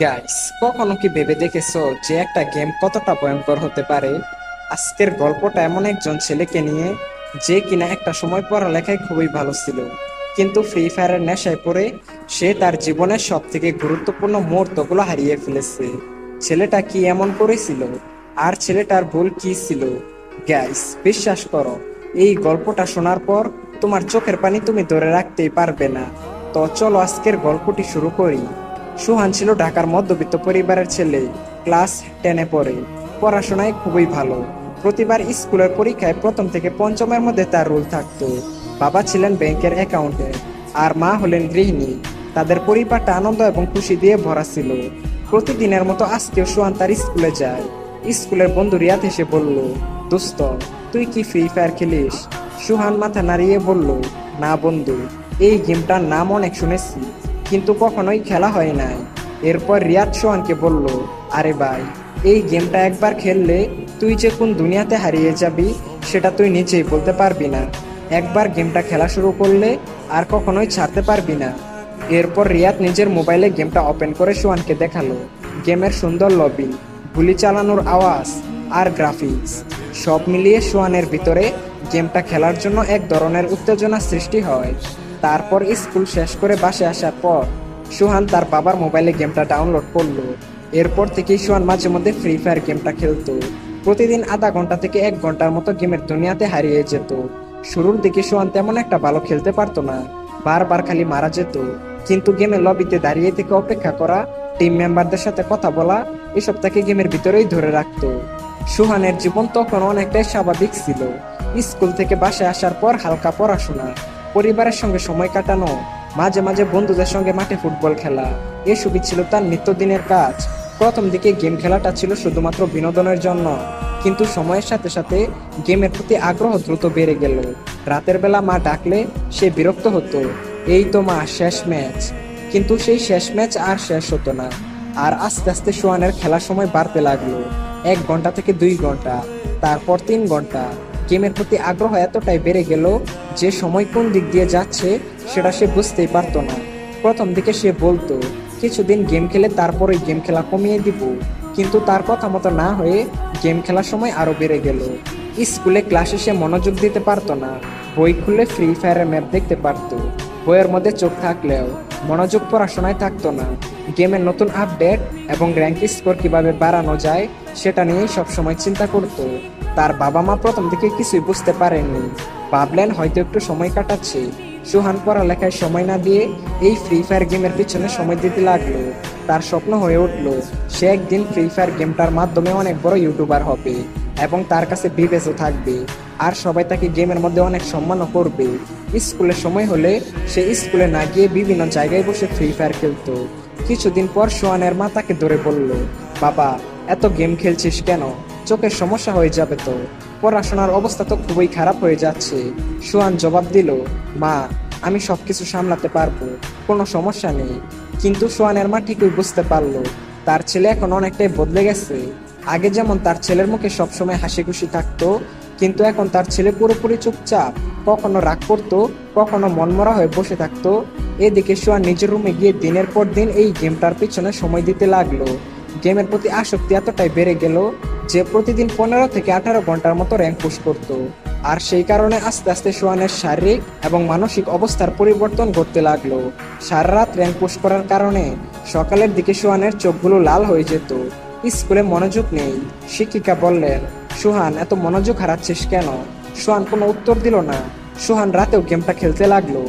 Guys, কখনো কি ভেবে দেখেছো যে একটা গেম কতটা ভয়ঙ্কর হতে পারে? আজকের গল্পটা এমন একজন ছেলেকে নিয়ে, যে কিনা একটা সময় পড়ালেখায় খুবই ভালো ছিল, কিন্তু ফ্রি ফায়ারের নেশায় পড়ে সে তার জীবনের সব থেকে গুরুত্বপূর্ণ মুহূর্তগুলো হারিয়ে ফেলেছে। ছেলেটা কি এমন করেছিল, আর ছেলেটার ভুল কি ছিল? গাইস, বিশ্বাস করো, এই গল্পটা শোনার পর তোমার চোখের পানি তুমি ধরে রাখতেই পারবে না। তো চলো আজকের গল্পটি শুরু করি। সুহান ছিল ঢাকার মধ্যবিত্ত পরিবারের ছেলে। ক্লাস 10-এ পড়ে। পড়াশোনায় খুবই ভালো। প্রতিবার স্কুলের পরীক্ষায় প্রথম থেকে পঞ্চমের মধ্যে তার রোল থাকতো। বাবা ছিলেন ব্যাংকের অ্যাকাউন্টে, আর মা হলেন গৃহিণী। তাদের পরিবারটা আনন্দ এবং খুশি দিয়ে ভরা ছিল। প্রতিদিনের মতো আজকেও সুহান তার স্কুলে যায়। স্কুলের বন্ধু রিয়াদ এসে বলল, দোস্ত, তুই কি ফ্রি ফায়ার খেলিস? সুহান মাথা নাড়িয়ে বলল, না বন্ধু, এই গেমটার নাম অনেক শুনেছি, কিন্তু কখনোই খেলা হয় নাই। এরপর রিয়াদ সোহানকে বলল, আরে ভাই, এই গেমটা একবার খেললে তুই যে কোন দুনিয়াতে হারিয়ে যাবি সেটা তুই নিজেই বলতে পারবি না। একবার গেমটা খেলা শুরু করলে আর কখনোই ছাড়তে পারবি না। এরপর রিয়াদ নিজের মোবাইলে গেমটা ওপেন করে সোহানকে দেখালো। গেমের সুন্দর লবি, গুলি চালানোর আওয়াজ আর গ্রাফিক্স সব মিলিয়ে সোহানের ভিতরে গেমটা খেলার জন্য এক ধরনের উত্তেজনা সৃষ্টি হয়। তারপর স্কুল শেষ করে বাসায় আসার পর সুহান তার বাবার মোবাইলে গেমটা ডাউনলোড করলো। এরপর থেকেই সুহান মাঝে মধ্যে ফ্রি ফায়ার গেমটা খেলতো। প্রতিদিন আধা ঘন্টা থেকে 1 ঘন্টার মতো গেমের দুনিয়াতে হারিয়ে যেত। শুরুর দিকে সুহান তেমন একটা ভালো খেলতে পারতো না, বারবার খালি মারা যেত। কিন্তু গেমের লবিতে দাঁড়িয়ে থেকে অপেক্ষা করা, টিম মেম্বারদের সাথে কথা বলা, এসব তাকে গেমের ভিতরেই ধরে রাখতো। সুহানের জীবন তখন অনেকটাই স্বাভাবিক ছিল। স্কুল থেকে বাসায় আসার পর হালকা পড়াশোনা, পরিবারের সঙ্গে সময় কাটানো, মাঝে মাঝে বন্ধুদের সঙ্গে মাঠে ফুটবল খেলা, এসবই ছিল তার নিত্যদিনের কাজ। প্রথম দিকে গেম খেলাটা ছিল শুধুমাত্র বিনোদনের জন্য, কিন্তু সময়ের সাথে সাথে গেমের প্রতি আগ্রহ দ্রুত বেড়ে গেল। রাতের বেলা মা ডাকলে সে বিরক্ত হতো, এই তো মা, শেষ ম্যাচ। কিন্তু সেই শেষ ম্যাচ আর শেষ হতো না। আর আস্তে আস্তে সোহানের খেলার সময় বাড়তে লাগলো। 1 ঘন্টা থেকে 2 ঘন্টা, তারপর 3 ঘন্টা। গেমের প্রতি আগ্রহ এতটাই বেড়ে গেল যে সময় কোন দিক দিয়ে যাচ্ছে সেটা সে বুঝতেই পারতো না। প্রথম দিকে সে বলতো কিছুদিন গেম খেলে তারপরে গেম খেলা কমিয়ে দিব, কিন্তু তার কথা মতো না হয়ে গেম খেলার সময় আরো বেড়ে গেল। স্কুলে ক্লাসে সে মনোযোগ দিতে পারতো না। বই খুলে ফ্রি ফায়ারের ম্যাপ দেখতে পারতো, বইয়ের মধ্যে চোখ থাকলেও মনোযোগ পড়াশোনায় থাকতো না। গেমের নতুন আপডেট এবং র্যাঙ্ক স্কোর কিভাবে বাড়ানো যায় সেটা নিয়েই সবসময় চিন্তা করতো। তার বাবা মা প্রথম দিকে কিছুই বুঝতে পারেননি, ভাবলেন হয়তো একটু সময় কাটাচ্ছে। সুহান পড়ালেখায় সময় না দিয়ে এই ফ্রি ফায়ার গেমের পিছনে সময় দিতে লাগলো। তার স্বপ্ন হয়ে উঠলো সে একদিন ফ্রি ফায়ার গেমটার মাধ্যমে অনেক বড় ইউটিউবার হবে, এবং তার কাছে বিবেচও থাকবে, আর সবাই তাকে গেমের মধ্যে অনেক সম্মানও করবে। স্কুলের সময় হলে সে স্কুলে না গিয়ে বিভিন্ন জায়গায় বসে ফ্রি ফায়ার খেলতো। কিছুদিন পর সোহানের মা তাকে ধরে বলল, বাবা, এত গেম খেলছিস কেন? চোখের সমস্যা হয়ে যাবে তো, পড়াশোনার অবস্থা তো খুবই খারাপ হয়ে যাচ্ছে। সোহান জবাব দিল, মা, আমি সবকিছু সামলাতে পারবো, কোনো সমস্যা নেই। কিন্তু সোহানের মা ঠিকই বুঝতে পারলো তার ছেলে এখন অনেকটাই বদলে গেছে। আগে যেমন তার ছেলের মুখে সবসময় হাসি খুশি থাকতো, কিন্তু এখন তার ছেলে পুরোপুরি চুপচাপ, কখনো রাগ করতো, কখনো মনমরা হয়ে বসে থাকতো। এদিকে সোহান নিজের রুমে গিয়ে দিনের পর দিন এই গেমটার পিছনে সময় দিতে লাগলো। গেমের প্রতি আসক্তি এতটাই বেড়ে গেল যে প্রতিদিন 15 থেকে 18 ঘন্টার মতো র্যাঙ্ক পুশ করতো। আর সেই কারণে আস্তে আস্তে সোহানের শারীরিক এবং মানসিক অবস্থার পরিবর্তন ঘটতে লাগলো। সারা রাত র্যাঙ্ক পুশ করার কারণে সকালের দিকে সোহানের চোখগুলো লাল হয়ে যেত। স্কুলে মনোযোগ নেই। শিক্ষিকা বললেন, সোহান, এত মনোযোগ হারাচ্ছিস কেন? সোহান কোনো উত্তর দিল না। সোহান রাতেও গেমটা খেলতে লাগলো।